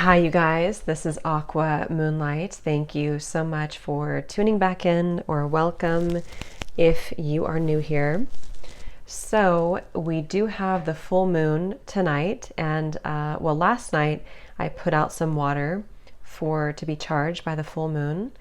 Hi, you guys. This is Aqua Moonlight. Thank you so much for tuning back in, or welcome if you are new here. So we do have the full moon tonight, and well, last night I put out some water to be charged by the full moon.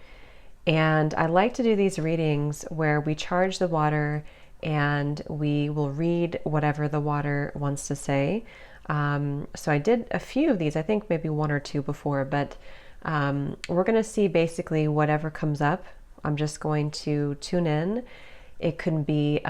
And I like to do these readings where we charge the water and we will read whatever the water wants to say. So I did a few of these, I think maybe one or two before, but we're going to see basically whatever comes up. I'm just going to tune in. It can be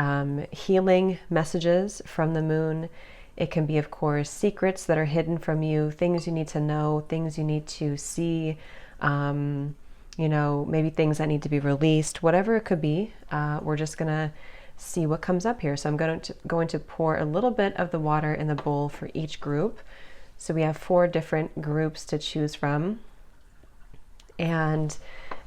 healing messages from the moon. It can be, of course, secrets that are hidden from you, things you need to know, things you need to see, maybe things that need to be released, whatever it could be. We're just going to see what comes up here. So I'm going to pour a little bit of the water in the bowl for each group. So we have 4 different groups to choose from. And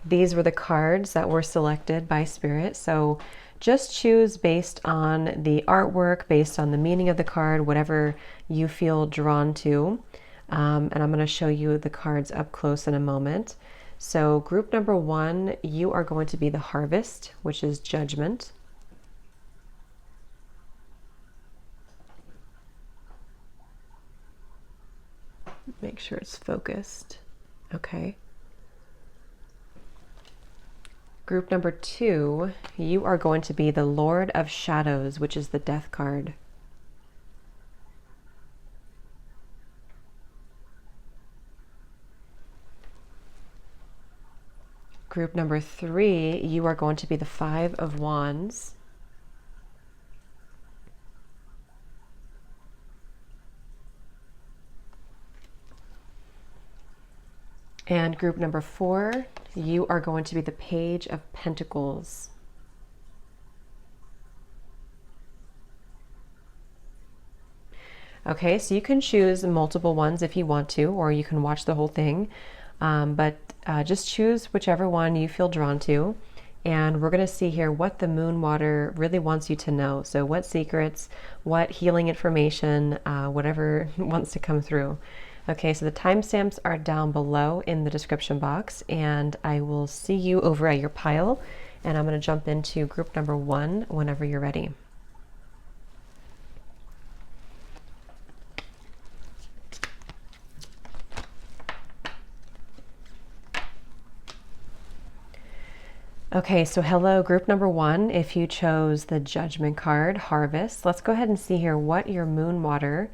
these were the cards that were selected by Spirit. So just choose based on the artwork, based on the meaning of the card, whatever you feel drawn to. And I'm going to show you the cards up close in a moment. So group number 1, you are going to be the Harvest, which is Judgment. Make sure it's focused. Okay. Group number 2, you are going to be the Lord of Shadows, which is the Death card. Group number 3, you are going to be the 5 of Wands. And group number 4, you are going to be the Page of Pentacles. Okay, so you can choose multiple ones if you want to, or you can watch the whole thing. But just choose whichever one you feel drawn to. And we're going to see here what the moon water really wants you to know. So what secrets, what healing information, whatever wants to come through. Okay, so the timestamps are down below in the description box, and I will see you over at your pile, and I'm going to jump into group number 1 whenever you're ready. Okay, so hello, group number 1. If you chose the Judgment card, Harvest, let's go ahead and see here what your moon water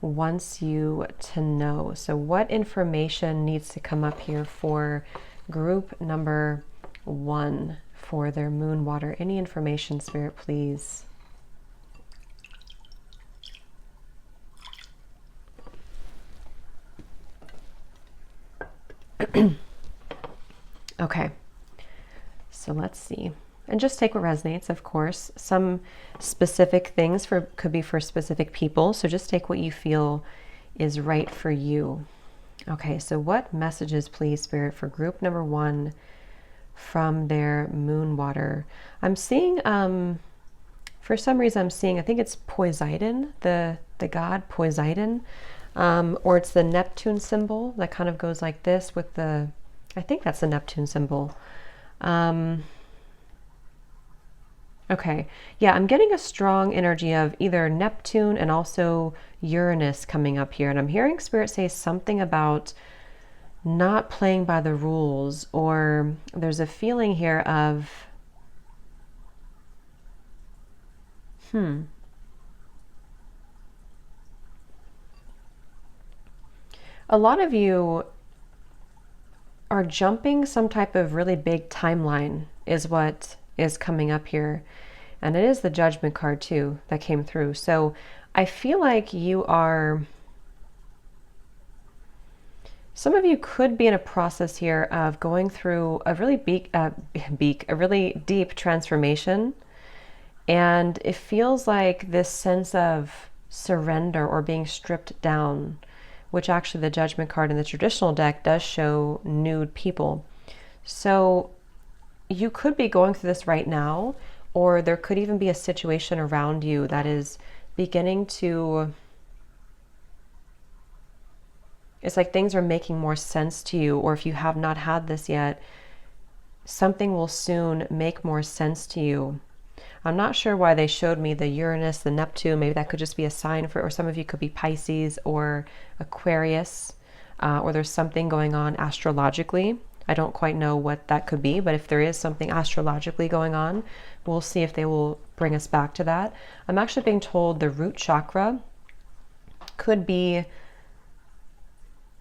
wants you to know. So what information needs to come up here for group number 1 for their moon water? Any information, Spirit, please. Okay, so let's see. And just take what resonates, of course. Some specific things could be for specific people, so just take what you feel is right for you. Okay, so what messages, please, Spirit, for group number 1 from their moon water? I'm seeing, for some reason I'm seeing, I think it's Poseidon, the god Poseidon, or it's the Neptune symbol that kind of goes like this with the, I think that's the Neptune symbol. Okay, yeah, I'm getting a strong energy of either Neptune and also Uranus coming up here. And I'm hearing Spirit say something about not playing by the rules, or there's a feeling here of, a lot of you are jumping some type of really big timeline is what is coming up here. And it is the Judgment card too that came through. So I feel like you are, some of you could be in a process here of going through a really a really deep transformation. And it feels like this sense of surrender or being stripped down, which actually the Judgment card in the traditional deck does show nude people. So you could be going through this right now, or there could even be a situation around you that is beginning to it's like things are making more sense to you, or if you have not had this yet, something will soon make more sense to you. I'm not sure why they showed me the Uranus, the Neptune. Maybe that could just be a sign for, or some of you could be Pisces or Aquarius, or there's something going on astrologically. I don't quite know what that could be, but if there is something astrologically going on, we'll see if they will bring us back to that. I'm actually being told the root chakra could be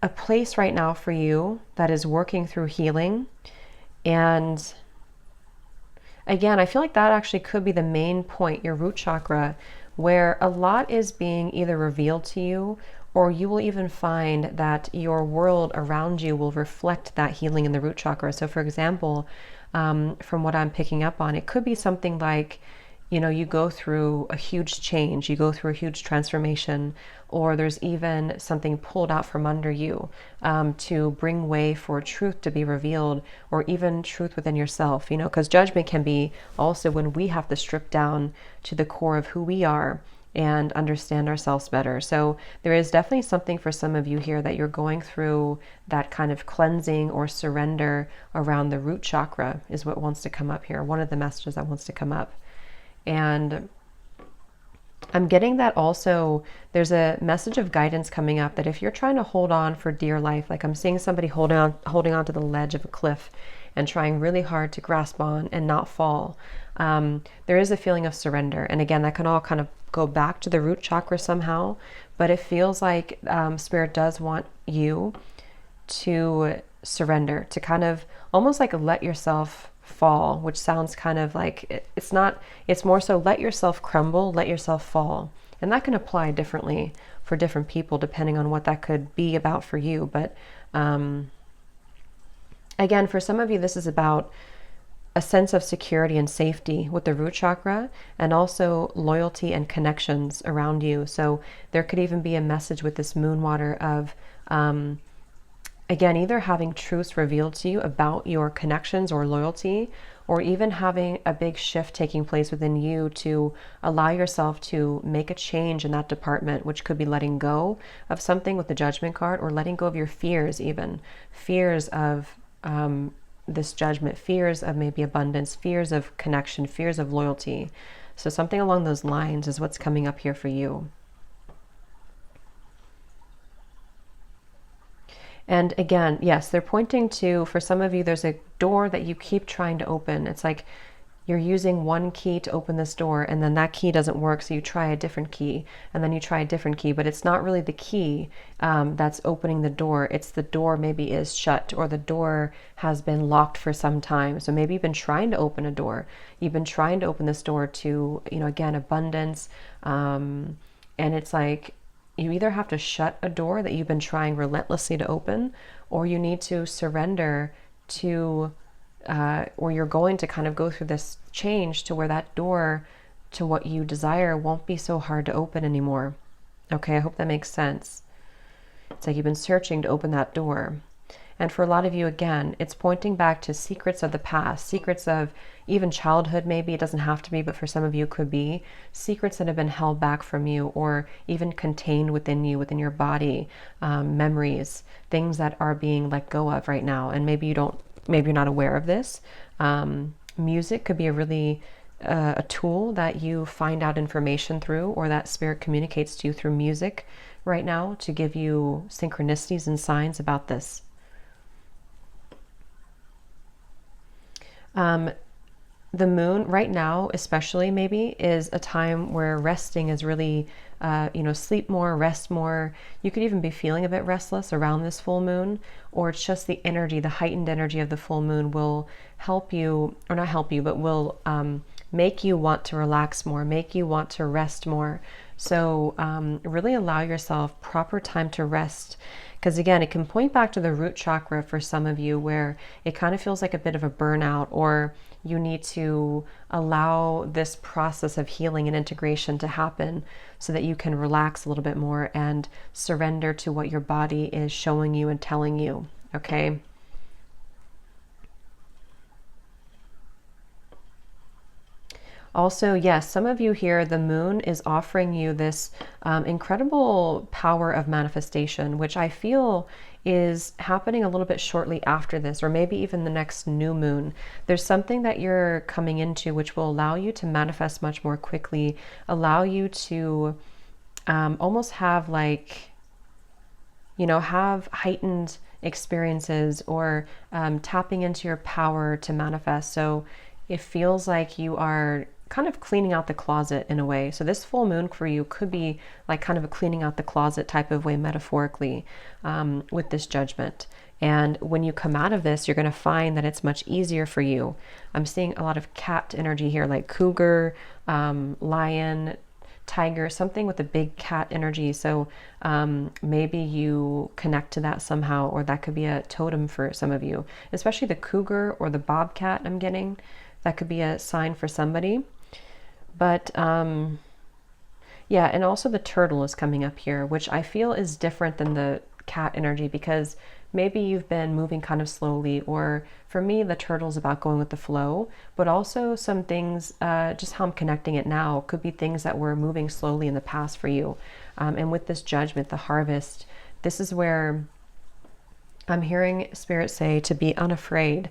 a place right now for you that is working through healing. And again, I feel like that actually could be the main point, your root chakra, where a lot is being either revealed to you, or you will even find that your world around you will reflect that healing in the root chakra. So for example, from what I'm picking up on, it could be something like, you know, you go through a huge change, you go through a huge transformation, or there's even something pulled out from under you to bring way for truth to be revealed, or even truth within yourself, you know, because judgment can be also when we have to strip down to the core of who we are and understand ourselves better. So there is definitely something for some of you here that you're going through, that kind of cleansing or surrender around the root chakra is what wants to come up here. One of the messages that wants to come up. And I'm getting that also there's a message of guidance coming up, that if you're trying to hold on for dear life, like I'm seeing somebody holding on to the ledge of a cliff and trying really hard to grasp on and not fall, there is a feeling of surrender. And again, that can all kind of go back to the root chakra somehow, but it feels like Spirit does want you to surrender, to kind of almost like let yourself fall, which sounds kind of like it's not, it's more so let yourself crumble, let yourself fall. And that can apply differently for different people depending on what that could be about for you. But again, for some of you, this is about a sense of security and safety with the root chakra, and also loyalty and connections around you. So there could even be a message with this moon water of again, either having truths revealed to you about your connections or loyalty, or even having a big shift taking place within you to allow yourself to make a change in that department, which could be letting go of something with the Judgment card, or letting go of your fears, even fears of this judgment, fears of maybe abundance, fears of connection, fears of loyalty. So something along those lines is what's coming up here for you. And again, yes, they're pointing to, for some of you, there's a door that you keep trying to open. It's like you're using one key to open this door, and then that key doesn't work, so you try a different key, and then you try a different key, but it's not really the key that's opening the door. It's the door maybe is shut, or the door has been locked for some time. So maybe you've been trying to open a door. You've been trying to open this door to, you know, again, abundance. And it's like, you either have to shut a door that you've been trying relentlessly to open, or you need to surrender to, or you're going to kind of go through this change to where that door to what you desire won't be so hard to open anymore. Okay, I hope that makes sense. It's like you've been searching to open that door. And for a lot of you, again, it's pointing back to secrets of the past, secrets of even childhood, maybe. It doesn't have to be, but for some of you it could be secrets that have been held back from you, or even contained within you, within your body, memories, things that are being let go of right now. And maybe you're not aware of this. Music could be a really a tool that you find out information through, or that Spirit communicates to you through music right now to give you synchronicities and signs about this. The moon right now, especially maybe, is a time where resting is really, sleep more, rest more. You could even be feeling a bit restless around this full moon, or it's just the energy, the heightened energy of the full moon will help you, or not help you, but will make you want to relax more, make you want to rest more. So really allow yourself proper time to rest. Because again, it can point back to the root chakra for some of you, where it kind of feels like a bit of a burnout, or you need to allow this process of healing and integration to happen so that you can relax a little bit more and surrender to what your body is showing you and telling you, okay? Also, yes, some of you here, the moon is offering you this incredible power of manifestation, which I feel is happening a little bit shortly after this, or maybe even the next new moon. There's something that you're coming into which will allow you to manifest much more quickly, allow you to almost have like, have heightened experiences, or tapping into your power to manifest. So it feels like you are kind of cleaning out the closet in a way. So this full moon for you could be like kind of a cleaning out the closet type of way, metaphorically, with this judgment. And when you come out of this, you're going to find that it's much easier for you. I'm seeing a lot of cat energy here, like cougar, lion, tiger, something with a big cat energy. So maybe you connect to that somehow, or that could be a totem for some of you, especially the cougar or the bobcat. I'm getting that could be a sign for somebody. But yeah, and also the turtle is coming up here, which I feel is different than the cat energy, because maybe you've been moving kind of slowly, or for me, the turtle's about going with the flow, but also some things, just how I'm connecting it now, could be things that were moving slowly in the past for you. And with this judgment, the harvest, this is where I'm hearing Spirit say to be unafraid,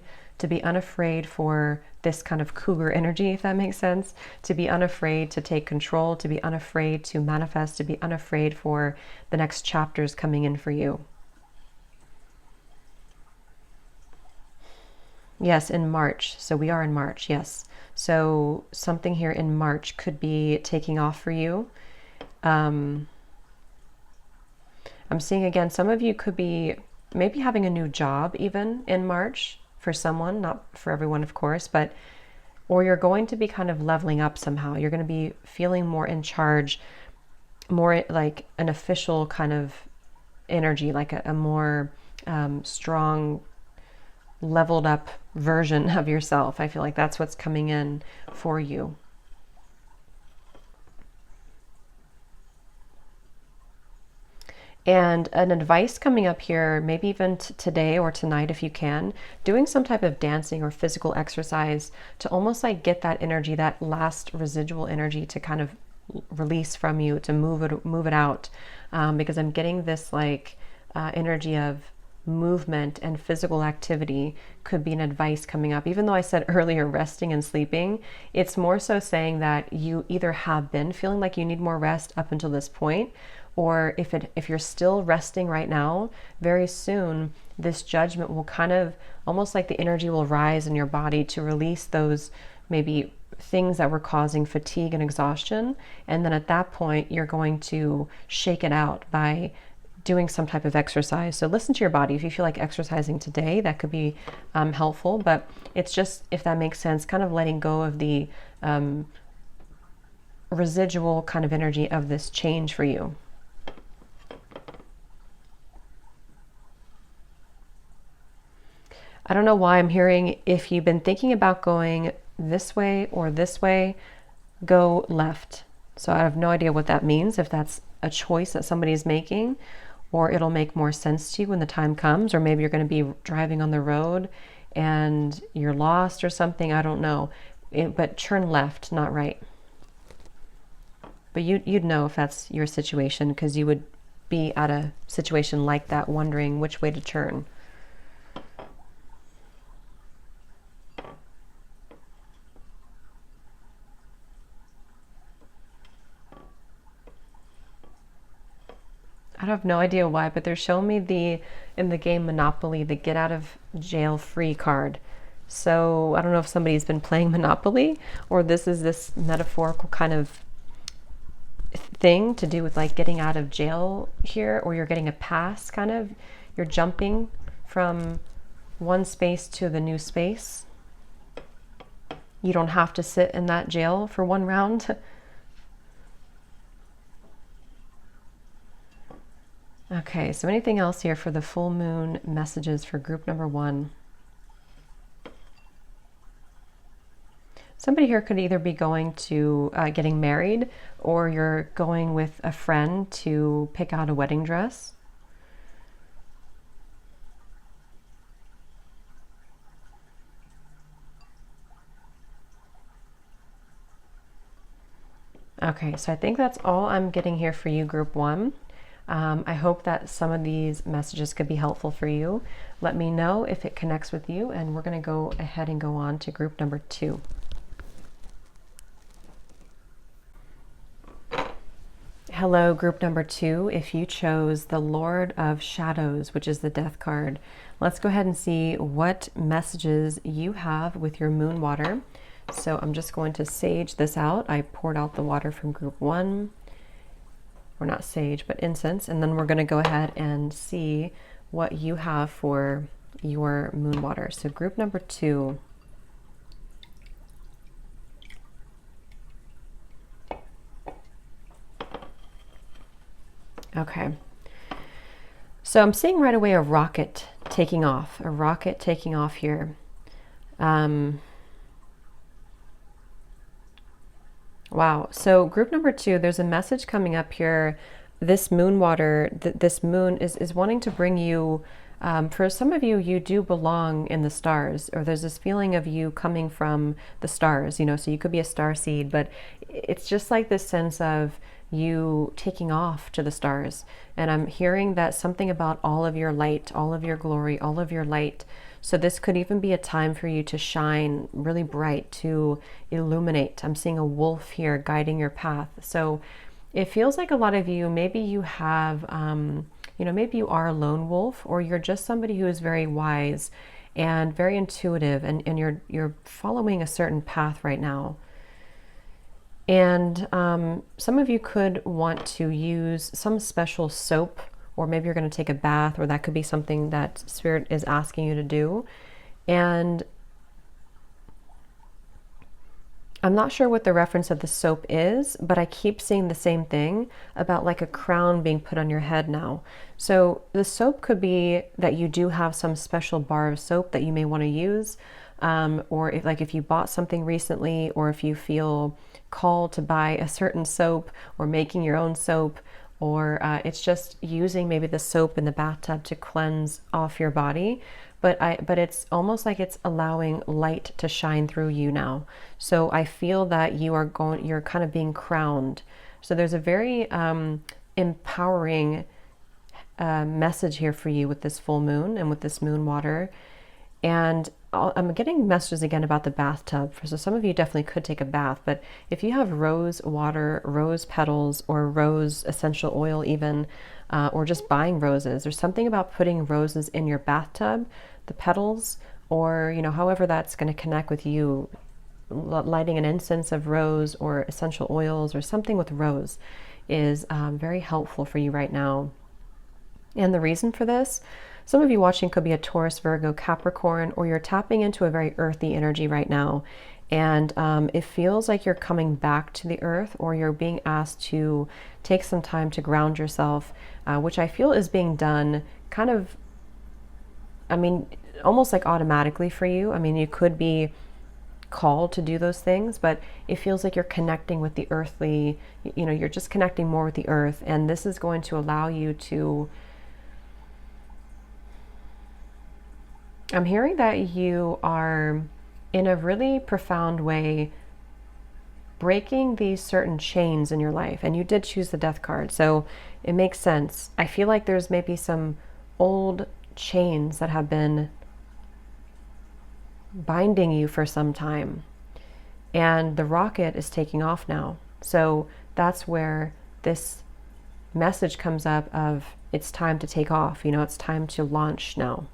for this kind of cougar energy, if that makes sense, to be unafraid to take control, to be unafraid to manifest, to be unafraid for the next chapters coming in for you. Yes, in March. So we are in March, yes. So something here in March could be taking off for you. I'm seeing again, some of you could be maybe having a new job even in March for someone, not for everyone, of course, but, or you're going to be kind of leveling up somehow. You're going to be feeling more in charge, more like an official kind of energy, like a more strong, leveled up version of yourself. I feel like that's what's coming in for you. And an advice coming up here, maybe even today or tonight if you can, doing some type of dancing or physical exercise to almost like get that energy, that last residual energy to kind of release from you, to move it out. Because I'm getting this like energy of movement and physical activity could be an advice coming up. Even though I said earlier resting and sleeping, it's more so saying that you either have been feeling like you need more rest up until this point, or if you're still resting right now, very soon this judgment will kind of almost like the energy will rise in your body to release those maybe things that were causing fatigue and exhaustion. And then at that point, you're going to shake it out by doing some type of exercise. So listen to your body. If you feel like exercising today, that could be helpful. But it's just, if that makes sense, kind of letting go of the residual kind of energy of this change for you. I don't know why I'm hearing, if you've been thinking about going this way or this way, go left. So I have no idea what that means, if that's a choice that somebody's making, or it'll make more sense to you when the time comes, or maybe you're going to be driving on the road and you're lost or something. I don't know. But turn left, not right. But you'd know if that's your situation, because you would be at a situation like that wondering which way to turn. I have no idea why, but they're showing me in the game Monopoly, the get out of jail free card. So I don't know if somebody's been playing Monopoly, or this is this metaphorical kind of thing to do with like getting out of jail here, or you're getting a pass, kind of. You're jumping from one space to the new space. You don't have to sit in that jail for one round. Okay, so anything else here for the full moon messages for group number 1? Somebody here could either be going to getting married, or you're going with a friend to pick out a wedding dress. Okay, so I think that's all I'm getting here for you, group one. I hope that some of these messages could be helpful for you. Let me know if it connects with you, and we're going to go ahead and go on to group number two. Hello, group number two. If you chose the Lord of Shadows, which is the Death card, let's go ahead and see what messages you have with your moon water. So I'm just going to sage this out. I poured out the water from group one, or not sage, but incense, and then we're going to go ahead and see what you have for your moon water. So group number two. Okay. So I'm seeing right away a rocket taking off here. Wow. So group number two, there's a message coming up here. This moon water, this moon is wanting to bring you, for some of you, you do belong in the stars, or there's this feeling of you coming from the stars, you know, so you could be a star seed, but it's just like this sense of you taking off to the stars. And I'm hearing that something about all of your light, all of your glory, all of your light. So this could even be a time for you to shine really bright, to illuminate. I'm seeing a wolf here guiding your path. So it feels like a lot of you, maybe you have, you know, maybe you are a lone wolf, or you're just somebody who is very wise and very intuitive, and you're following a certain path right now. And some of you could want to use some special soap, or maybe you're going to take a bath, or that could be something that Spirit is asking you to do. And I'm not sure what the reference of the soap is, but I keep seeing the same thing about like a crown being put on your head now. So the soap could be that you do have some special bar of soap that you may want to use, or if you bought something recently, or if you feel called to buy a certain soap, or making your own soap, or it's just using maybe the soap in the bathtub to cleanse off your body. But it's almost like it's allowing light to shine through you now. So I feel that you're kind of being crowned. So there's a very empowering message here for you with this full moon and with this moon water. And I'm getting messages again about the bathtub. So some of you definitely could take a bath, but if you have rose water, rose petals, or rose essential oil even, or just buying roses, there's something about putting roses in your bathtub, the petals, or, you know, however that's going to connect with you, lighting an incense of rose or essential oils or something with rose is very helpful for you right now. And the reason for this, some of you watching could be a Taurus, Virgo, Capricorn, or you're tapping into a very earthy energy right now. And it feels like you're coming back to the earth, or you're being asked to take some time to ground yourself, which I feel is being done kind of, I mean, almost like automatically for you. I mean, you could be called to do those things, but it feels like you're connecting with the earthly, you know, you're just connecting more with the earth. And this is going to allow you to, I'm hearing that you are in a really profound way breaking these certain chains in your life. And you did choose the Death card, so it makes sense. I feel like there's maybe some old chains that have been binding you for some time. And the rocket is taking off now. So that's where this message comes up of it's time to take off. You know, it's time to launch now.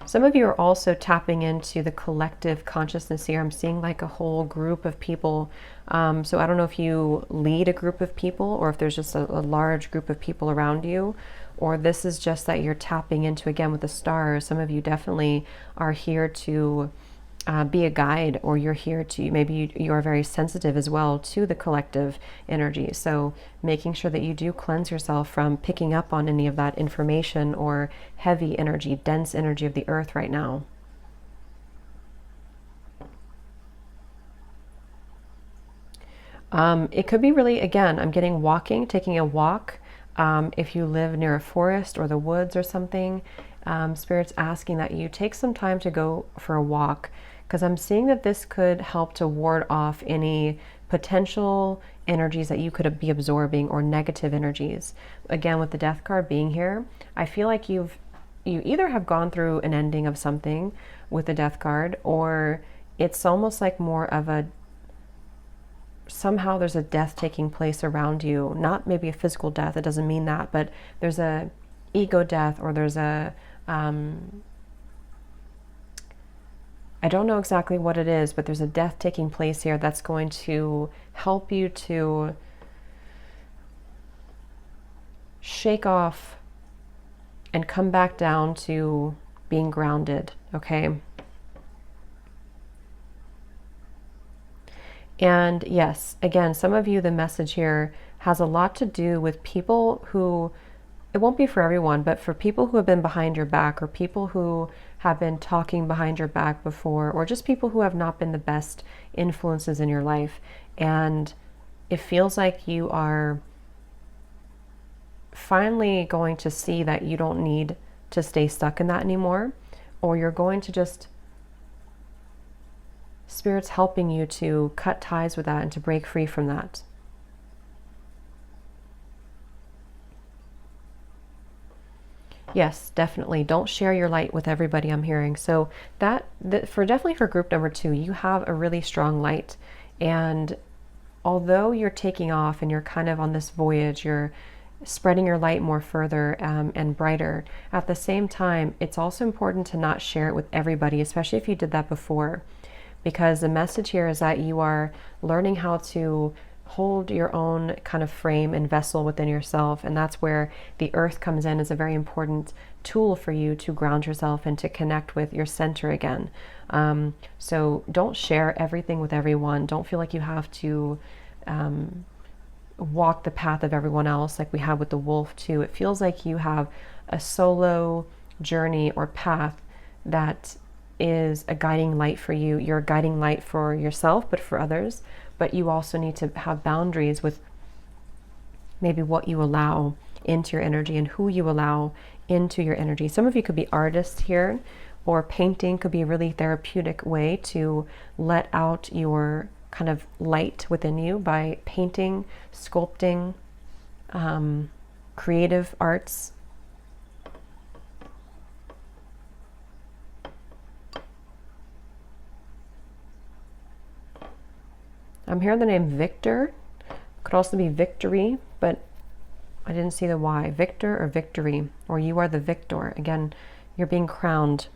Some of you are also tapping into the collective consciousness here. I'm seeing like a whole group of people. So I don't know if you lead a group of people, or if there's just a large group of people around you, or this is just that you're tapping into, again, with the stars. Some of you definitely are here to be a guide, or you're here to, maybe you are very sensitive as well to the collective energy. So making sure that you do cleanse yourself from picking up on any of that information or heavy energy, dense energy of the earth right now. It could be really, again, I'm getting walking, taking a walk. If you live near a forest or the woods or something, Spirit's asking that you take some time to go for a walk, because I'm seeing that this could help to ward off any potential energies that you could be absorbing, or negative energies. Again, with the Death card being here, I feel like you either have gone through an ending of something with the Death card, or it's almost like more of a, somehow there's a death taking place around you. Not maybe a physical death, it doesn't mean that, but there's a ego death, or there's a I don't know exactly what it is, but there's a death taking place here that's going to help you to shake off and come back down to being grounded, okay? And yes, again, some of you, the message here has a lot to do with people who, it won't be for everyone, but for people who have been behind your back, or people who have been talking behind your back before, or just people who have not been the best influences in your life. And it feels like you are finally going to see that you don't need to stay stuck in that anymore, or you're going to just, Spirit's helping you to cut ties with that and to break free from that. Yes, definitely. Don't share your light with everybody, I'm hearing. So definitely for group number 2, you have a really strong light. And although you're taking off and you're kind of on this voyage, you're spreading your light more further and brighter. At the same time, it's also important to not share it with everybody, especially if you did that before. Because the message here is that you are learning how to hold your own kind of frame and vessel within yourself, and that's where the earth comes in as a very important tool for you to ground yourself and to connect with your center again. So don't share everything with everyone. Don't feel like you have to walk the path of everyone else, like we have with the wolf too. It feels like you have a solo journey or path that is a guiding light for you. You're a guiding light for yourself, but for others. But you also need to have boundaries with maybe what you allow into your energy and who you allow into your energy. Some of you could be artists here, or painting could be a really therapeutic way to let out your kind of light within you by painting, sculpting, creative arts. I'm hearing the name Victor. Could also be victory, but I didn't see the Y. Victor or victory, or you are the victor. Again, you're being crowned.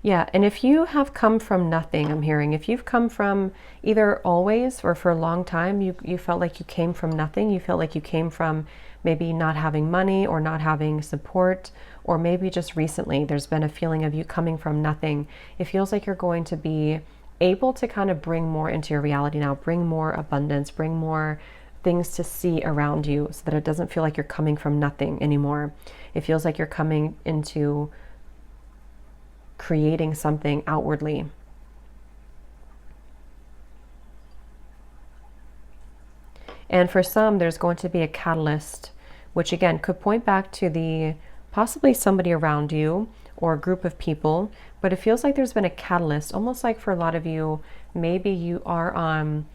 Yeah, and if you have come from nothing, I'm hearing, if you've come from either always or for a long time, you felt like you came from nothing, you felt like you came from maybe not having money or not having support, or maybe just recently there's been a feeling of you coming from nothing, it feels like you're going to be able to kind of bring more into your reality now, bring more abundance, bring more things to see around you, so that it doesn't feel like you're coming from nothing anymore. It feels like you're coming into creating something outwardly. And for some, there's going to be a catalyst, which again could point back to the possibly somebody around you or a group of people, but it feels like there's been a catalyst, almost like for a lot of you, maybe you are on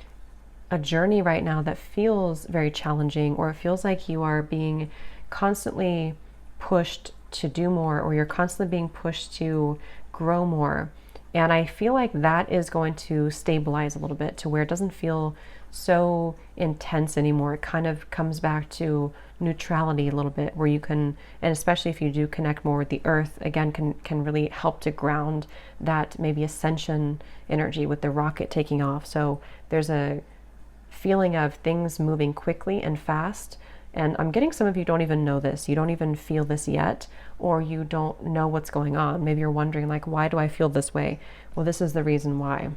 a journey right now that feels very challenging, or it feels like you are being constantly pushed to do more, or you're constantly being pushed to grow more. And I feel like that is going to stabilize a little bit to where it doesn't feel so intense anymore. It kind of comes back to neutrality a little bit, where you can, and especially if you do connect more with the earth, again, can really help to ground that maybe ascension energy with the rocket taking off. So there's a feeling of things moving quickly and fast. And I'm getting some of you don't even know this. You don't even feel this yet, or you don't know what's going on. Maybe you're wondering, like, why do I feel this way? Well, this is the reason why.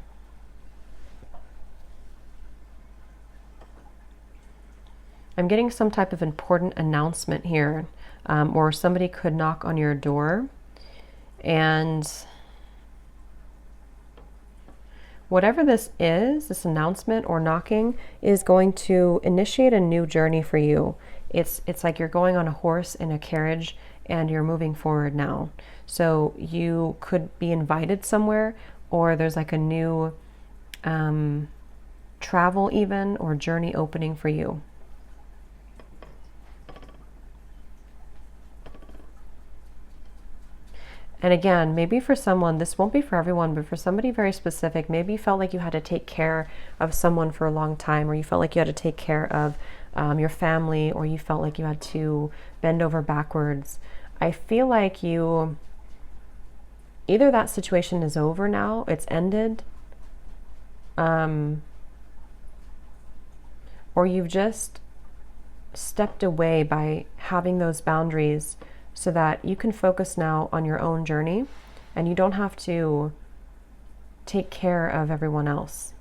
I'm getting some type of important announcement here, or somebody could knock on your door, and whatever this is, this announcement or knocking is going to initiate a new journey for you. It's like you're going on a horse in a carriage and you're moving forward now. So you could be invited somewhere, or there's like a new travel even, or journey opening for you. And again, maybe for someone, this won't be for everyone, but for somebody very specific, maybe you felt like you had to take care of someone for a long time, or you felt like you had to take care of your family, or you felt like you had to bend over backwards. I feel like either that situation is over now, it's ended, or you've just stepped away by having those boundaries so that you can focus now on your own journey and you don't have to take care of everyone else.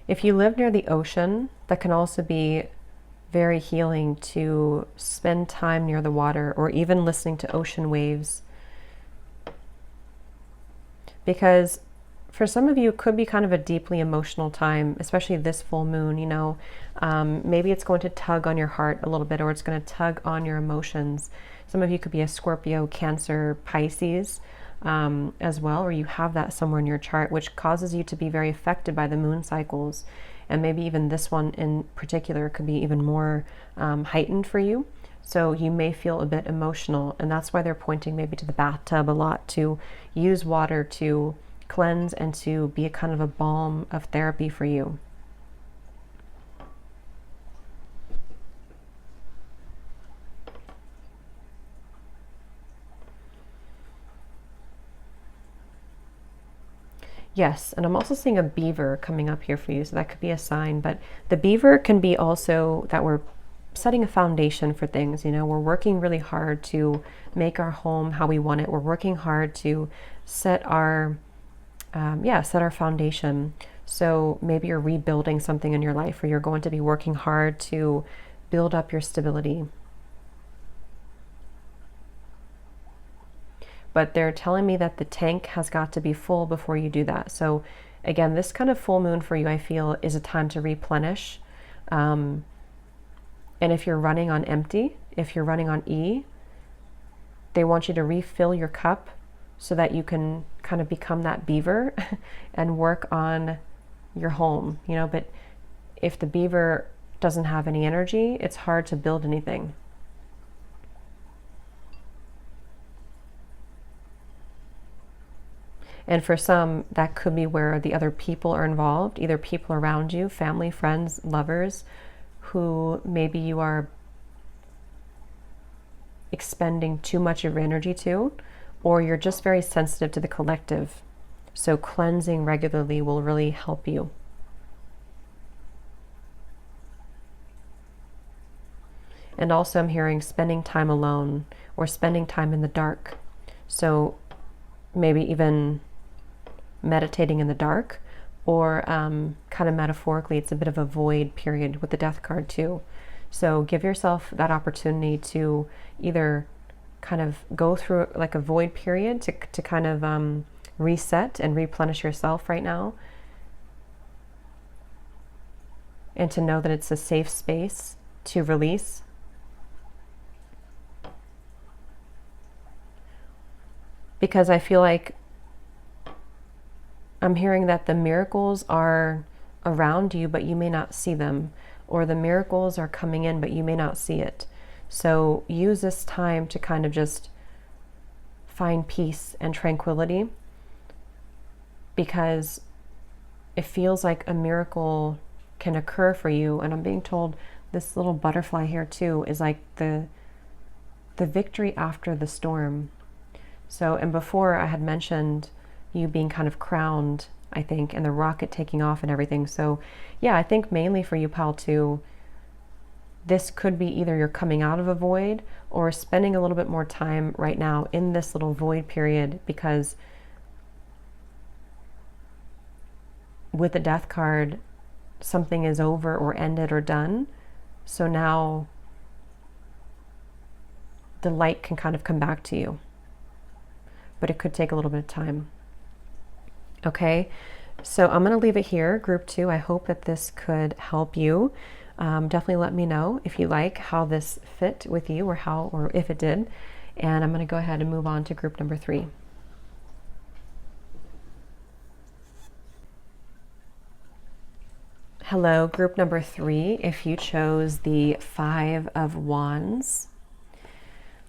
If you live near the ocean, that can also be very healing to spend time near the water, or even listening to ocean waves. Because for some of you, it could be kind of a deeply emotional time, especially this full moon, maybe it's going to tug on your heart a little bit, or it's going to tug on your emotions. Some of you could be a Scorpio, Cancer, Pisces as well, or you have that somewhere in your chart, which causes you to be very affected by the moon cycles. And maybe even this one in particular could be even more heightened for you. So you may feel a bit emotional, and that's why they're pointing maybe to the bathtub a lot, to use water to cleanse and to be a kind of a balm of therapy for you. Yes, and I'm also seeing a beaver coming up here for you, so that could be a sign. But the beaver can be also that we're setting a foundation for things. We're working really hard to make our home how we want it. We're working hard to set our foundation. So maybe you're rebuilding something in your life, or you're going to be working hard to build up your stability. But they're telling me that the tank has got to be full before you do that. So again, this kind of full moon for you, I feel, is a time to replenish. And if you're running on empty, if you're running on E, they want you to refill your cup so that you can kind of become that beaver and work on your home, but if the beaver doesn't have any energy, it's hard to build anything. And for some, that could be where the other people are involved, either people around you, family, friends, lovers, who maybe you are expending too much of your energy to, or you're just very sensitive to the collective. So cleansing regularly will really help you. And also I'm hearing spending time alone, or spending time in the dark. So maybe even meditating in the dark, or kind of metaphorically, it's a bit of a void period with the death card too. So give yourself that opportunity to either kind of go through like a void period to kind of reset and replenish yourself right now, and to know that it's a safe space to release. Because I feel like I'm hearing that the miracles are around you, but you may not see them, or the miracles are coming in, but you may not see it. So use this time to kind of just find peace and tranquility, because it feels like a miracle can occur for you. And I'm being told this little butterfly here too is like the victory after the storm. So, and before I had mentioned you being kind of crowned, I think, and the rocket taking off and everything. So yeah, I think mainly for you, pal, too, this could be either you're coming out of a void or spending a little bit more time right now in this little void period, because with the death card, something is over or ended or done. So now the light can kind of come back to you. But it could take a little bit of time. Okay, so I'm going to leave it here, group 2. I hope that this could help you. Definitely let me know if you like how this fit with you, or if it did. And I'm going to go ahead and move on to group number 3. Hello, group number 3. If you chose the 5 of Wands,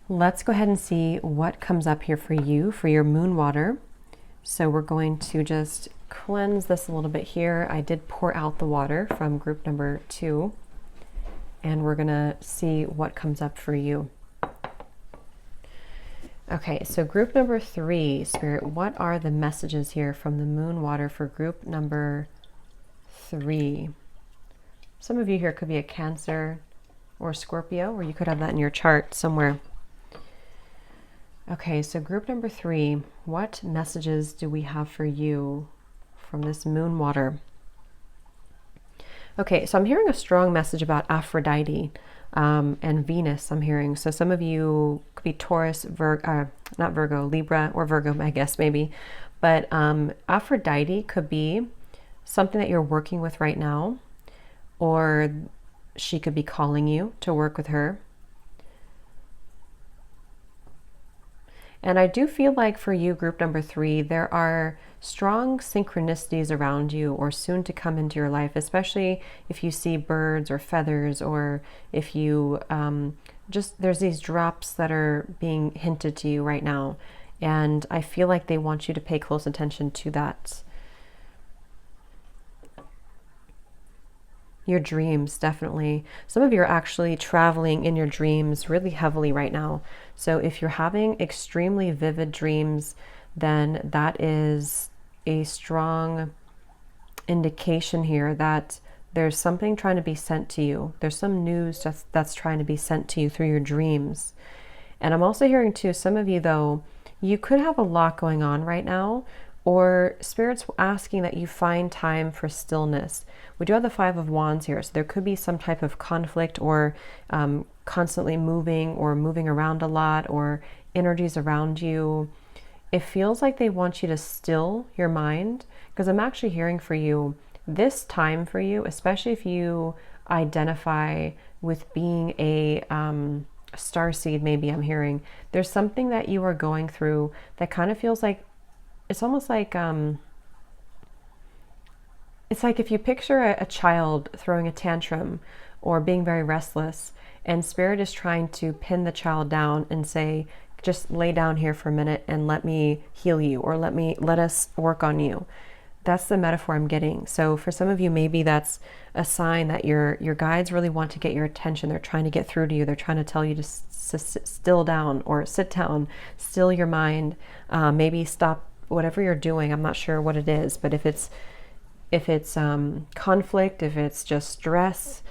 let's go ahead and see what comes up here for you for your moon water. So we're going to just cleanse this a little bit here. I did pour out the water from group number 2, and we're gonna see what comes up for you. Okay, so group number 3, Spirit, what are the messages here from the moon water for group number 3? Some of you here could be a Cancer or Scorpio, or you could have that in your chart somewhere. Okay, so group number 3, what messages do we have for you from this moon water? Okay, so I'm hearing a strong message about Aphrodite and Venus, I'm hearing. So some of you could be Taurus, not Virgo, Libra, or Virgo, I guess, maybe. But Aphrodite could be something that you're working with right now, or she could be calling you to work with her. And I do feel like for you, group number 3, there are strong synchronicities around you or soon to come into your life, especially if you see birds or feathers, or if you there's these drops that are being hinted to you right now. And I feel like they want you to pay close attention to that. Your dreams, definitely. Some of you are actually traveling in your dreams really heavily right now. So if you're having extremely vivid dreams, then that is a strong indication here that there's something trying to be sent to you. There's some news that's trying to be sent to you through your dreams. And I'm also hearing too, some of you though, you could have a lot going on right now, or Spirit's asking that you find time for stillness. We do have the 5 of Wands here, so there could be some type of conflict, or constantly moving around a lot, or energies around you. It feels like they want you to still your mind, because I'm actually hearing for you, this time for you, especially if you identify with being a starseed, maybe I'm hearing, there's something that you are going through that kind of feels like, it's almost like, it's like if you picture a child throwing a tantrum or being very restless, and Spirit is trying to pin the child down and say, just lay down here for a minute and let me heal you, or let us work on you. That's the metaphor I'm getting. So for some of you, maybe that's a sign that your guides really want to get your attention. They're trying to get through to you. They're trying to tell you to still down, or sit down, still your mind, maybe stop whatever you're doing. I'm not sure what it is, but if it's conflict, if it's just stress,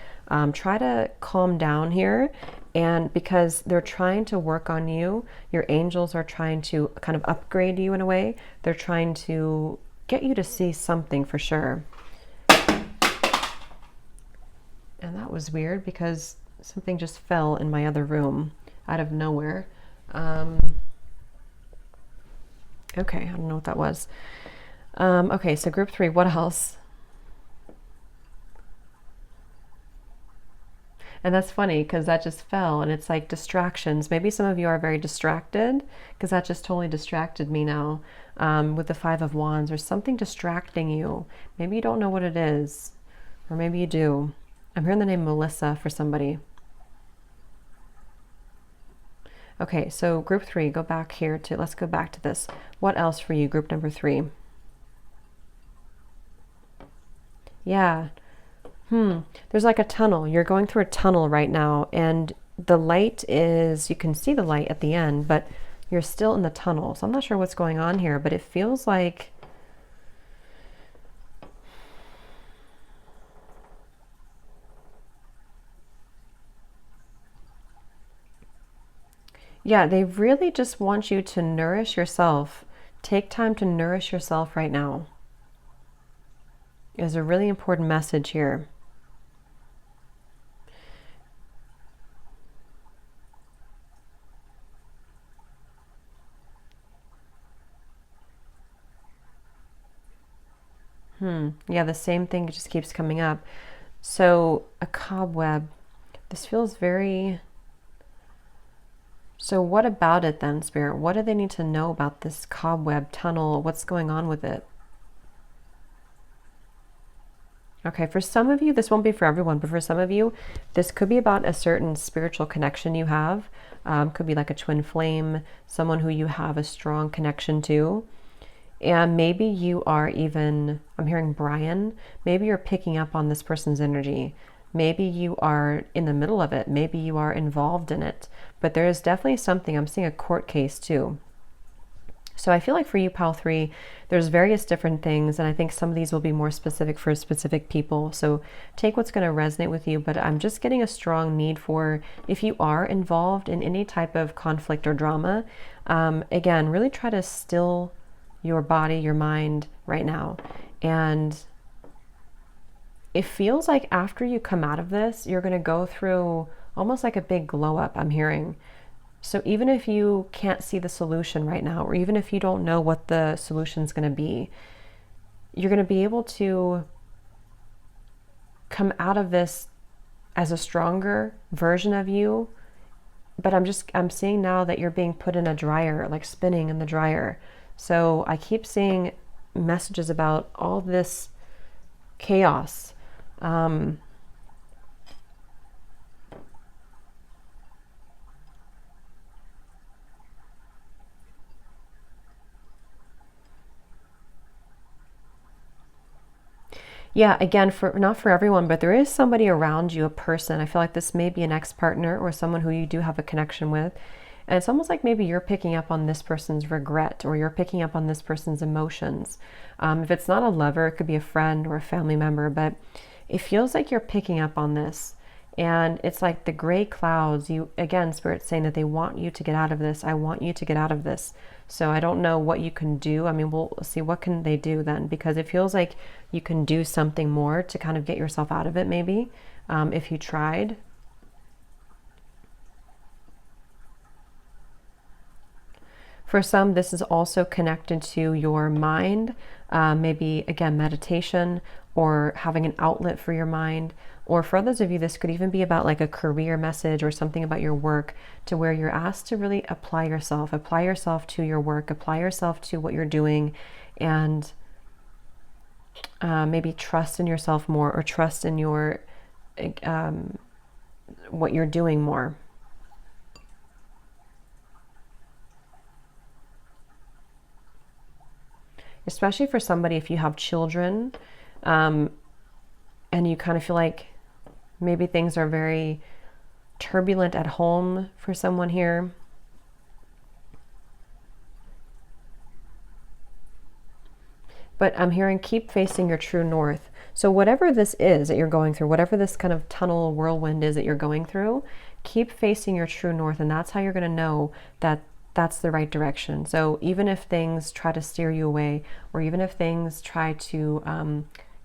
try to calm down here. And because they're trying to work on you, your angels are trying to kind of upgrade you in a way. They're trying to get you to see something for sure. And that was weird because something just fell in my other room out of nowhere. Okay, I don't know what that was. Okay, so group 3, what else? And that's funny because that just fell, and it's like distractions. Maybe some of you are very distracted, because that just totally distracted me now with the 5 of Wands. There's something distracting you. Maybe you don't know what it is, or maybe you do. I'm hearing the name Melissa for somebody. Okay, so group 3, go back here to, let's go back to this. What else for you, group number 3? Yeah. There's like a tunnel. You're going through a tunnel right now, and the light is, you can see the light at the end, but you're still in the tunnel. So I'm not sure what's going on here, but it feels like yeah, they really just want you to nourish yourself. Take time to nourish yourself right now. Is a really important message here. Yeah, the same thing just keeps coming up. So a cobweb, this feels very... So what about it then, Spirit? What do they need to know about this cobweb tunnel? What's going on with it? Okay, for some of you, this won't be for everyone, but for some of you, this could be about a certain spiritual connection you have. Could be like a twin flame, someone who you have a strong connection to. And maybe you are even, I'm hearing Brian, maybe you're picking up on this person's energy. Maybe you are in the middle of it. Maybe you are involved in it. But there is definitely something, I'm seeing a court case too. So I feel like for you, Pal 3, there's various different things, and I think some of these will be more specific for specific people. So take what's going to resonate with you, but I'm just getting a strong need for, if you are involved in any type of conflict or drama, again, really try to still your body, your mind right now. And it feels like after you come out of this, you're going to go through almost like a big glow up, I'm hearing. So even if you can't see the solution right now, or even if you don't know what the solution is going to be, you're going to be able to come out of this as a stronger version of you. But I'm seeing now that you're being put in a dryer, like spinning in the dryer. So I keep seeing messages about all this chaos. Yeah, again, for not for everyone, but there is somebody around you, a person. I feel like this may be an ex-partner or someone who you do have a connection with. And it's almost like maybe you're picking up on this person's regret, or you're picking up on this person's emotions. If it's not a lover, it could be a friend or a family member, but it feels like you're picking up on this. And it's like the gray clouds, again, Spirit's saying that they want you to get out of this. I want you to get out of this. So I don't know what you can do. I mean, we'll see what can they do then, because it feels like you can do something more to kind of get yourself out of it, maybe, if you tried. For some, this is also connected to your mind, maybe, again, meditation or having an outlet for your mind. Or for others of you, this could even be about like a career message or something about your work, to where you're asked to really apply yourself to your work, apply yourself to what you're doing, and maybe trust in yourself more, or trust in your what you're doing more. Especially for somebody, if you have children, and you kind of feel like maybe things are very turbulent at home for someone here. But I'm hearing keep facing your true north. So whatever this is that you're going through, whatever this kind of tunnel whirlwind is that you're going through, keep facing your true north. And that's how you're going to know that that's the right direction. So even if things try to steer you away, or even if things try to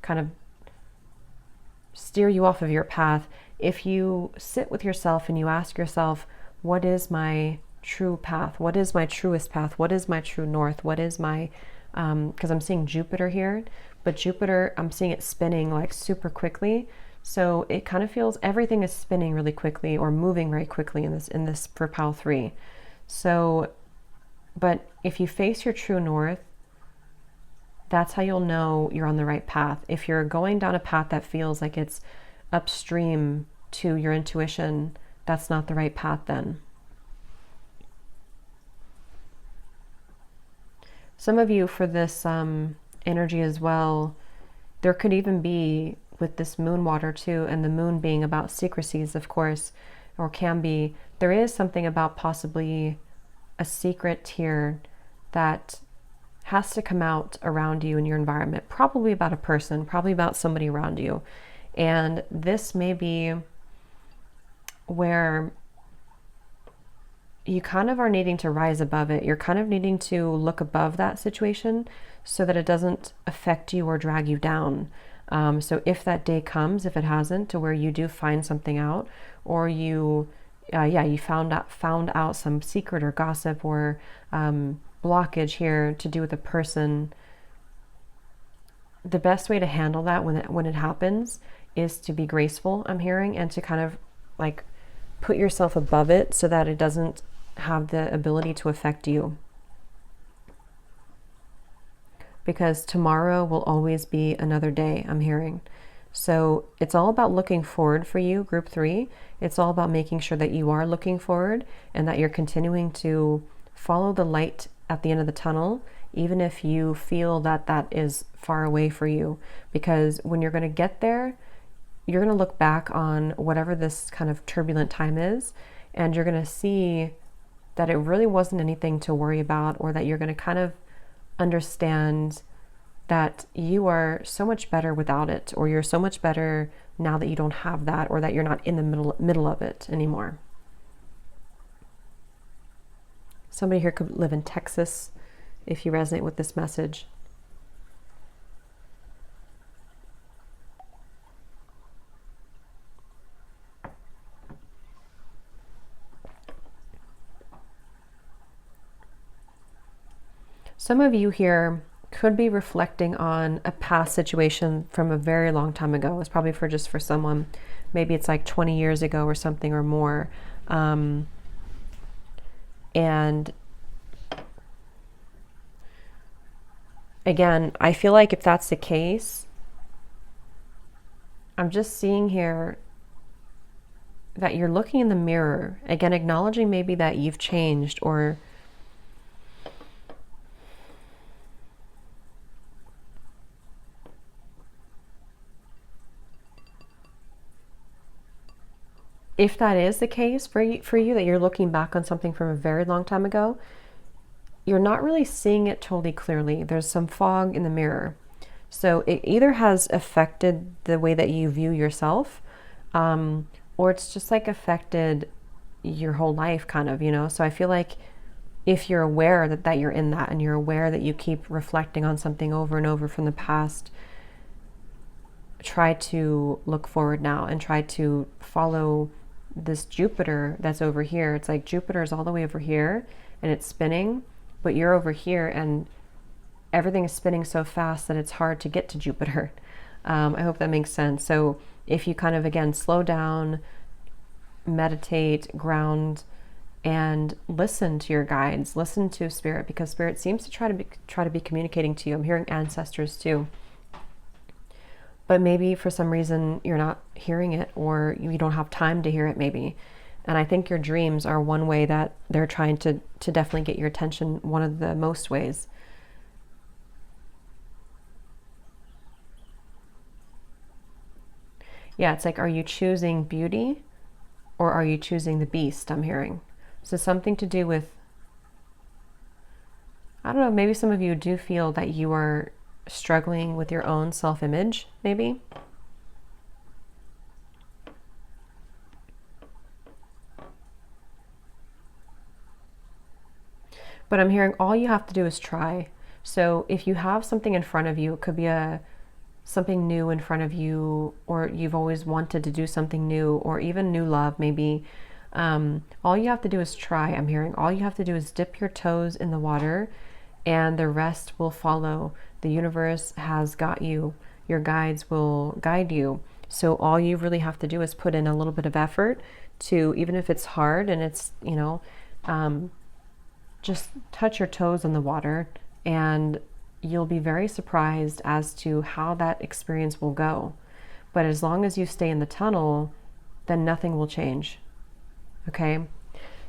kind of steer you off of your path, if you sit with yourself and you ask yourself, what is my true path? What is my truest path? What is my true north? What is my, because I'm seeing Jupiter here, but Jupiter, I'm seeing it spinning like super quickly. So it kind of feels everything is spinning really quickly, or moving very quickly in this for Pal 3. So, but if you face your true north, that's how you'll know you're on the right path. If you're going down a path that feels like it's upstream to your intuition, that's not the right path then. Some of you, for this energy as well, there could even be with this moon water too, and the moon being about secrecies, of course, or can be, there is something about possibly a secret here that has to come out around you in your environment, probably about a person, probably about somebody around you. And this may be where you kind of are needing to rise above it. You're kind of needing to look above that situation so that it doesn't affect you or drag you down. So if that day comes, if it hasn't, to where you do find something out, or you found out some secret or gossip or blockage here to do with a person, the best way to handle that when it happens is to be graceful, I'm hearing, and to kind of like put yourself above it so that it doesn't have the ability to affect you. Because tomorrow will always be another day, I'm hearing. So it's all about looking forward for you, group 3. It's all about making sure that you are looking forward and that you're continuing to follow the light at the end of the tunnel, even if you feel that that is far away for you. Because when you're going to get there, you're going to look back on whatever this kind of turbulent time is, and you're going to see that it really wasn't anything to worry about, or that you're going to kind of understand that you are so much better without it, or you're so much better now that you don't have that, or that you're not in the middle of it anymore. Somebody here could live in Texas if you resonate with this message. Some of you here could be reflecting on a past situation from a very long time ago. It's probably for someone, maybe it's like 20 years ago or something or more. And again, I feel like if that's the case, I'm just seeing here that you're looking in the mirror, again, acknowledging maybe that you've changed, or if that is the case for you, that you're looking back on something from a very long time ago, you're not really seeing it totally clearly. There's some fog in the mirror. So it either has affected the way that you view yourself, or it's just like affected your whole life kind of, you know? So I feel like if you're aware that you're in that, and you're aware that you keep reflecting on something over and over from the past, try to look forward now and try to follow this Jupiter that's over here. It's like Jupiter is all the way over here and it's spinning, but you're over here and everything is spinning so fast that it's hard to get to Jupiter. I hope that makes sense. So if you kind of, again, slow down, meditate, ground, and listen to your guides, listen to Spirit, because Spirit seems to try to be communicating to you. I'm hearing ancestors too. But maybe for some reason you're not hearing it, or you don't have time to hear it maybe. And I think your dreams are one way that they're trying to definitely get your attention, one of the most ways. Yeah, it's like, are you choosing beauty or are you choosing the beast, I'm hearing. So something to do with, I don't know, maybe some of you do feel that you are struggling with your own self-image, maybe. But I'm hearing all you have to do is try. So if you have something in front of you, it could be something new in front of you, or you've always wanted to do something new, or even new love maybe. All you have to do is try, I'm hearing. All you have to do is dip your toes in the water and the rest will follow. The universe has got you. Your guides will guide you. So all you really have to do is put in a little bit of effort to, even if it's hard and it's, you know, just touch your toes in the water, and you'll be very surprised as to how that experience will go. But as long as you stay in the tunnel, then nothing will change. Okay?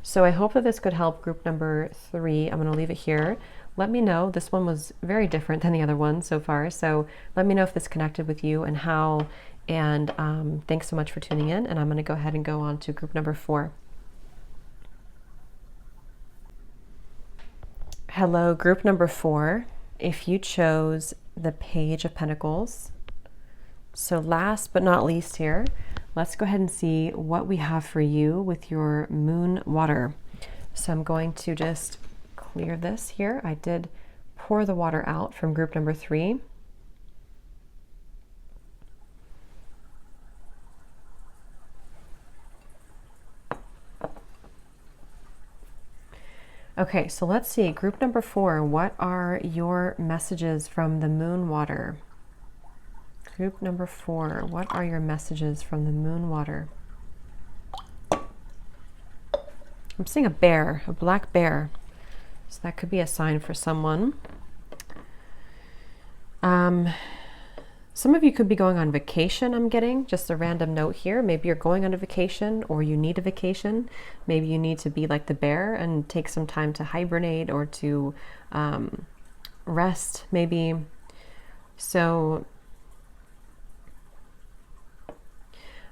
So I hope that this could help group number 3. I'm going to leave it here. Let me know. This one was very different than the other one so far. So let me know if this connected with you and how. And thanks so much for tuning in. And I'm going to go ahead and go on to group number 4. Hello, group number 4. If you chose the Page of Pentacles. So last but not least here, let's go ahead and see what we have for you with your moon water. So I'm going to just clear this here. I did pour the water out from group number 3. Okay, so let's see, group number 4, what are your messages from the moon water? Group number 4, what are your messages from the moon water? I'm seeing a bear, a black bear. So that could be a sign for someone. Some of you could be going on vacation, I'm getting. Just a random note here. Maybe you're going on a vacation or you need a vacation. Maybe you need to be like the bear and take some time to hibernate or to rest, maybe. So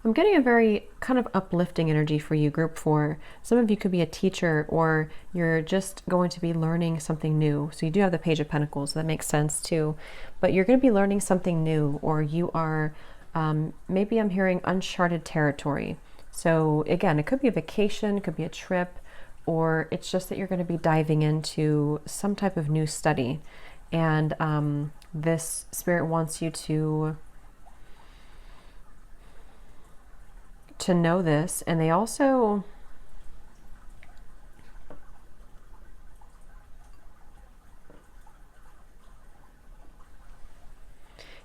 I'm getting a very kind of uplifting energy for you, group 4. Some of you could be a teacher or you're just going to be learning something new. So you do have the Page of Pentacles, so that makes sense too. But you're going to be learning something new, or you are, maybe I'm hearing uncharted territory. So again, it could be a vacation, it could be a trip, or it's just that you're going to be diving into some type of new study. And this spirit wants you to know this, and they also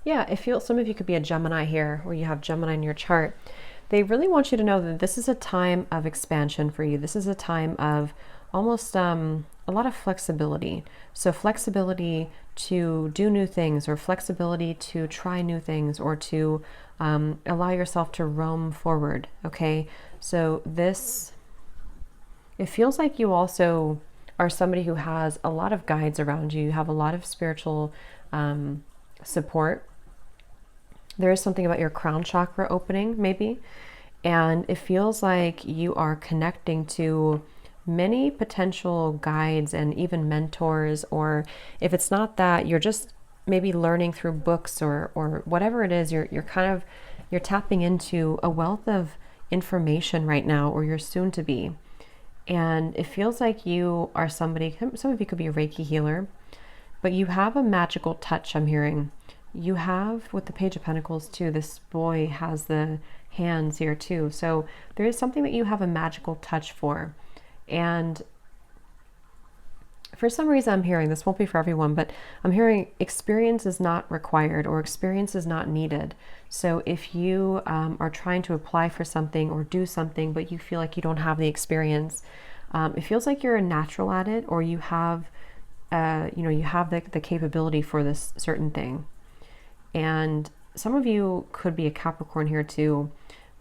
I feel some of you could be a Gemini here, or you have Gemini in your chart. They really want you to know that this is a time of expansion for you. This is a time of almost a lot of flexibility. So flexibility to do new things, or flexibility to try new things, or to allow yourself to roam forward. Okay, so this, it feels like you also are somebody who has a lot of guides around you. You have a lot of spiritual support. There is something about your crown chakra opening, maybe, and it feels like you are connecting to many potential guides and even mentors, or if it's not that, you're just maybe learning through books or whatever it is. You're tapping into a wealth of information right now, or you're soon to be. And it feels like you are somebody, some of you could be a Reiki healer, but you have a magical touch, I'm hearing. You have, with the Page of Pentacles too, this boy has the hands here too. So there is something that you have a magical touch for. And for some reason I'm hearing, this won't be for everyone, but I'm hearing experience is not required, or experience is not needed. So if you are trying to apply for something or do something, but you feel like you don't have the experience, it feels like you're a natural at it, or you have, you have the capability for this certain thing. And some of you could be a Capricorn here too,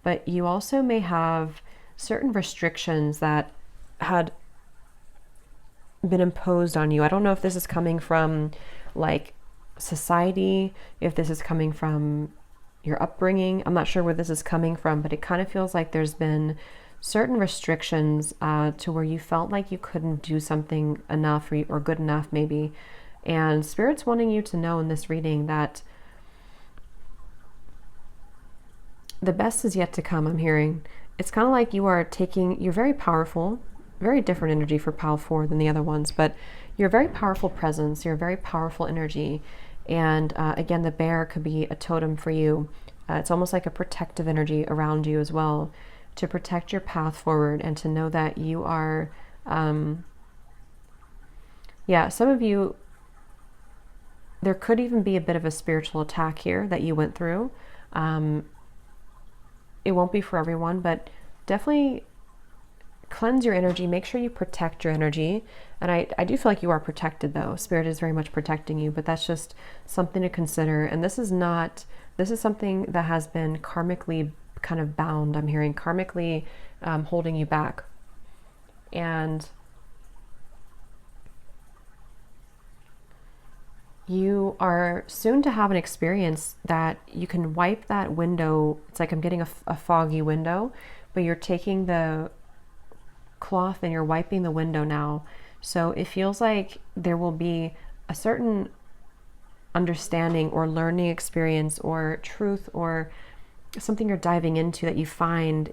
but you also may have certain restrictions that had been imposed on you. I don't know if this is coming from like society, if this is coming from your upbringing. I'm not sure where this is coming from, but it kind of feels like there's been certain restrictions to where you felt like you couldn't do something enough, or good enough maybe. And Spirit's wanting you to know in this reading that the best is yet to come, I'm hearing. It's kind of like you're very powerful, very different energy for Pile 4 than the other ones, but you're a very powerful presence, you're a very powerful energy. And again, the bear could be a totem for you. It's almost like a protective energy around you as well, to protect your path forward, and to know that you are, some of you, there could even be a bit of a spiritual attack here that you went through. It won't be for everyone, but definitely cleanse your energy. Make sure you protect your energy. And I do feel like you are protected though. Spirit is very much protecting you, but that's just something to consider. And this is something that has been karmically kind of bound. I'm hearing karmically holding you back. And you are soon to have an experience that you can wipe that window. It's like I'm getting a foggy window, but you're taking the cloth and you're wiping the window now. So it feels like there will be a certain understanding or learning experience or truth or something you're diving into that you find,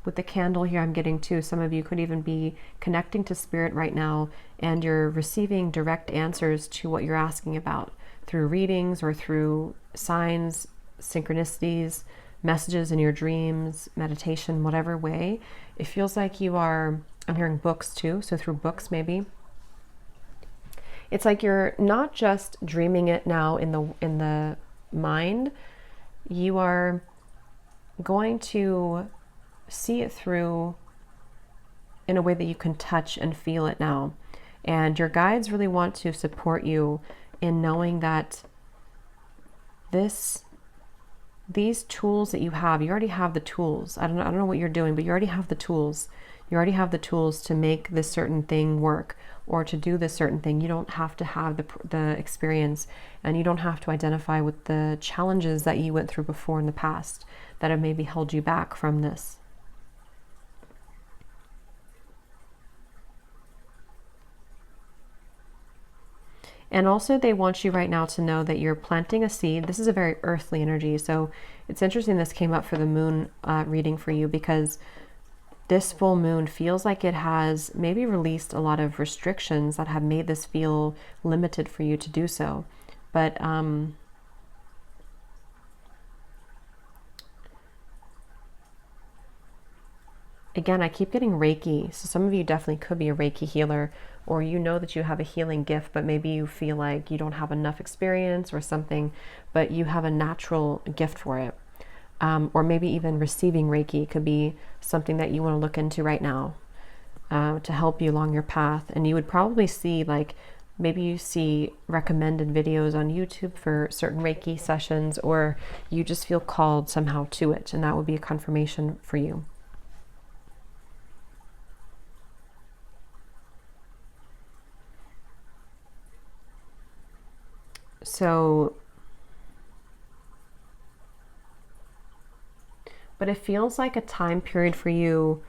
with the candle here I'm getting too. Some of you could even be connecting to Spirit right now, and you're receiving direct answers to what you're asking about through readings or through signs, synchronicities, messages in your dreams, meditation, whatever way. It feels like you are, I'm hearing books too, so through books maybe. It's like you're not just dreaming it now in the mind, you are going to see it through in a way that you can touch and feel it now. And your guides really want to support you in knowing that these tools that you already have the tools. I don't know what you're doing, but you already have the tools. You already have the tools to make this certain thing work or to do this certain thing. You don't have to have the experience, and you don't have to identify with the challenges that you went through before in the past that have maybe held you back from this. And also they want you right now to know that you're planting a seed. This is a very earthly energy. So it's interesting this came up for the moon reading for you, because this full moon feels like it has maybe released a lot of restrictions that have made this feel limited for you to do so. But again, I keep getting Reiki. So some of you definitely could be a Reiki healer, or you know that you have a healing gift, but maybe you feel like you don't have enough experience or something, but you have a natural gift for it. Or maybe even receiving Reiki could be something that you want to look into right now to help you along your path. And you would probably see, like, maybe you see recommended videos on YouTube for certain Reiki sessions, or you just feel called somehow to it, and that would be a confirmation for you. So, but it feels like a time period for you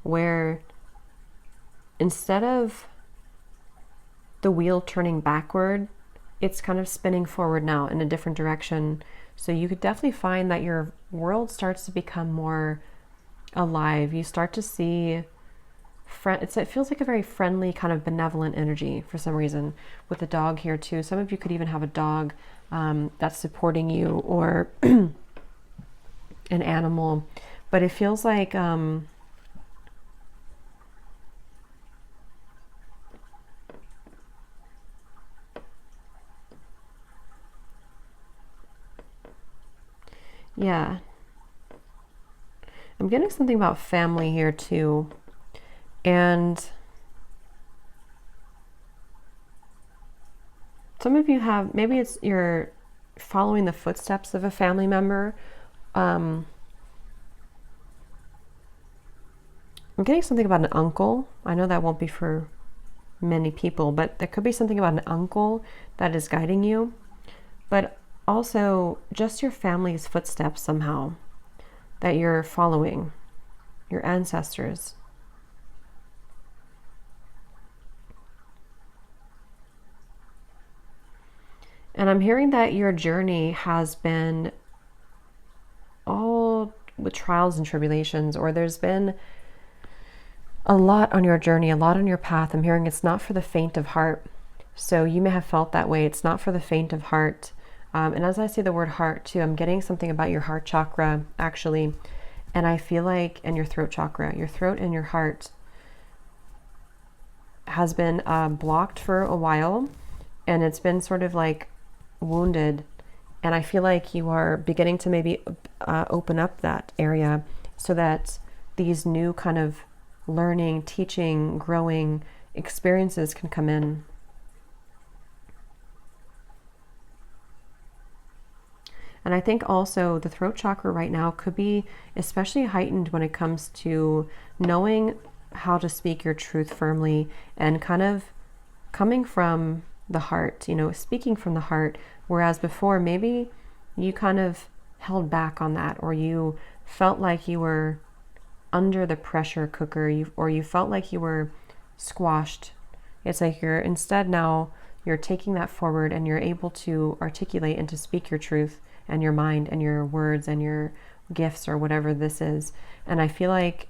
where instead of the wheel turning backward, it's kind of spinning forward now in a different direction. So you could definitely find that your world starts to become more alive. You start to see it feels like a very friendly, kind of benevolent energy for some reason, with the dog here too. Some of you could even have a dog that's supporting you, or an animal, but it feels like yeah, I'm getting something about family here too. And some of you have, maybe you're following the footsteps of a family member. I'm getting something about an uncle. I know that won't be for many people, but there could be something about an uncle that is guiding you, but also just your family's footsteps somehow that you're following, your ancestors. And I'm hearing that your journey has been all with trials and tribulations, or there's been a lot on your journey, a lot on your path. I'm hearing it's not for the faint of heart. So you may have felt that way. It's not for the faint of heart. And as I say the word heart too, I'm getting something about your heart chakra actually. And I feel like, and your throat chakra, your throat and your heart has been blocked for a while, and it's been sort of like wounded, and I feel like you are beginning to maybe open up that area so that these new kind of learning, teaching, growing experiences can come in. And I think also the throat chakra right now could be especially heightened when it comes to knowing how to speak your truth firmly and kind of coming from the heart, speaking from the heart, whereas before maybe you kind of held back on that, or you felt like you were under the pressure cooker, or you felt like you were squashed. It's like instead now you're taking that forward, and you're able to articulate and to speak your truth and your mind and your words and your gifts, or whatever this is. And I feel like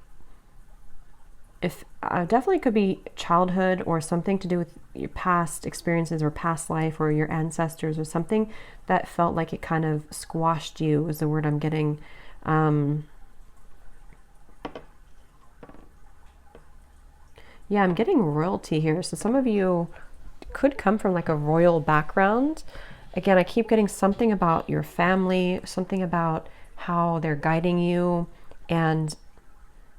if definitely could be childhood, or something to do with your past experiences or past life, or your ancestors, or something that felt like it kind of squashed you is the word I'm getting. Yeah, I'm getting royalty here. So some of you could come from like a royal background, again, I keep getting something about your family, something about how they're guiding you, and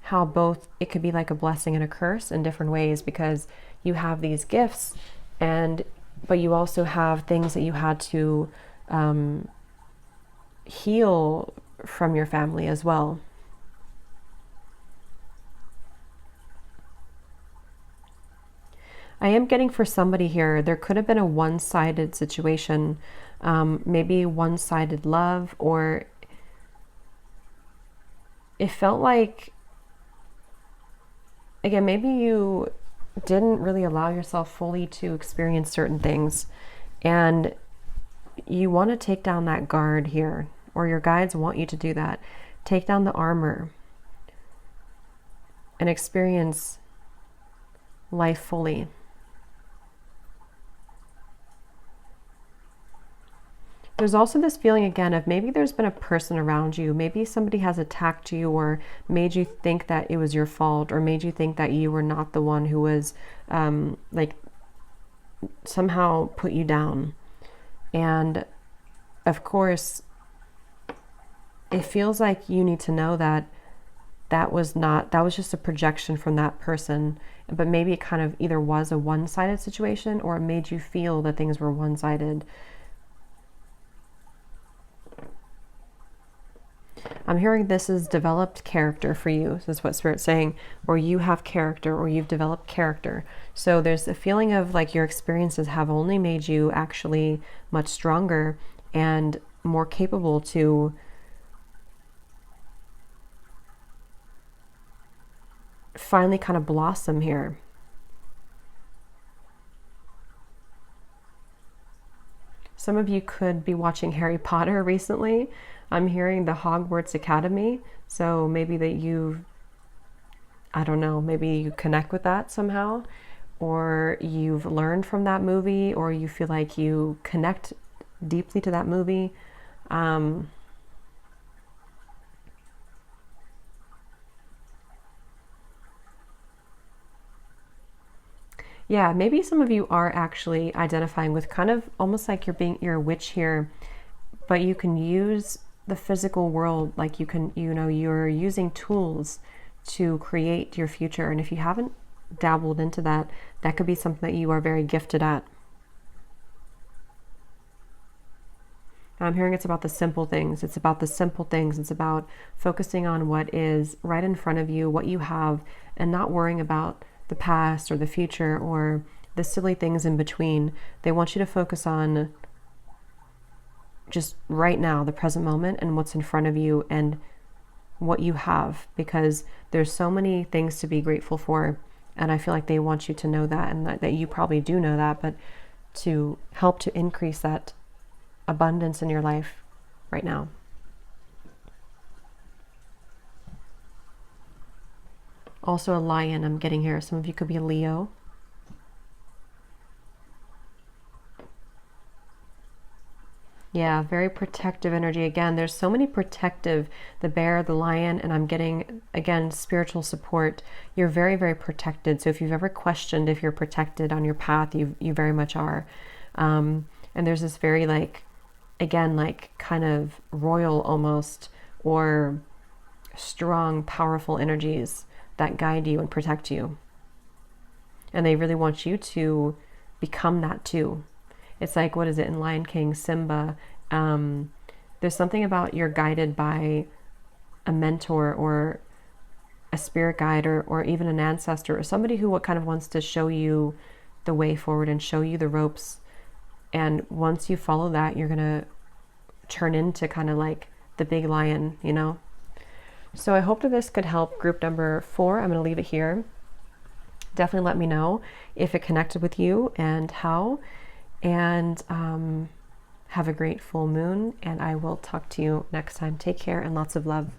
how both it could be like a blessing and a curse in different ways, because you have these gifts, and but you also have things that you had to heal from your family as well. I am getting for somebody here, there could have been a one-sided situation, maybe one-sided love, or it felt like, again, maybe you didn't really allow yourself fully to experience certain things, and you want to take down that guard here, or your guides want you to do that. Take down the armor and experience life fully. There's also this feeling again of maybe there's been a person around you, maybe somebody has attacked you or made you think that it was your fault, or made you think that you were not the one who was like somehow put you down. And of course, it feels like you need to know that that was just a projection from that person, but maybe it kind of either was a one-sided situation, or it made you feel that things were one-sided. I'm hearing this is developed character for you. This is what Spirit's saying, or you have character, or you've developed character. So there's a feeling of like your experiences have only made you actually much stronger and more capable to finally kind of blossom here. Some of you could be watching Harry Potter recently. I'm hearing the Hogwarts Academy. So maybe that I don't know, maybe you connect with that somehow, or you've learned from that movie, or you feel like you connect deeply to that movie. Yeah, maybe some of you are actually identifying with kind of almost like you're a witch here, but you can use the physical world, like you're using tools to create your future. And if you haven't dabbled into that, that could be something that you are very gifted at. I'm hearing it's about the simple things. It's about the simple things. It's about focusing on what is right in front of you, what you have, and not worrying about the past or the future or the silly things in between. They want you to focus on just right now, the present moment, and what's in front of you and what you have, because there's so many things to be grateful for. And I feel like they want you to know that, and that you probably do know that, but to help to increase that abundance in your life right now. Also a lion I'm getting here. Some of you could be a Leo. Yeah, very protective energy. Again, there's so many protective, the bear, the lion, and I'm getting, again, spiritual support. You're very, very protected. So if you've ever questioned if you're protected on your path, you very much are. And there's this very again, kind of royal almost, or strong, powerful energies that guide you and protect you. And they really want you to become that too. It's like, what is it in Lion King, Simba? There's something about you're guided by a mentor or a spirit guide, or even an ancestor, or somebody who kind of wants to show you the way forward and show you the ropes. And once you follow that, you're going to turn into kind of like the big lion, you know? So I hope that this could help group number 4. I'm going to leave it here. Definitely let me know if it connected with you and how. And have a great full moon, and I will talk to you next time. Take care and lots of love.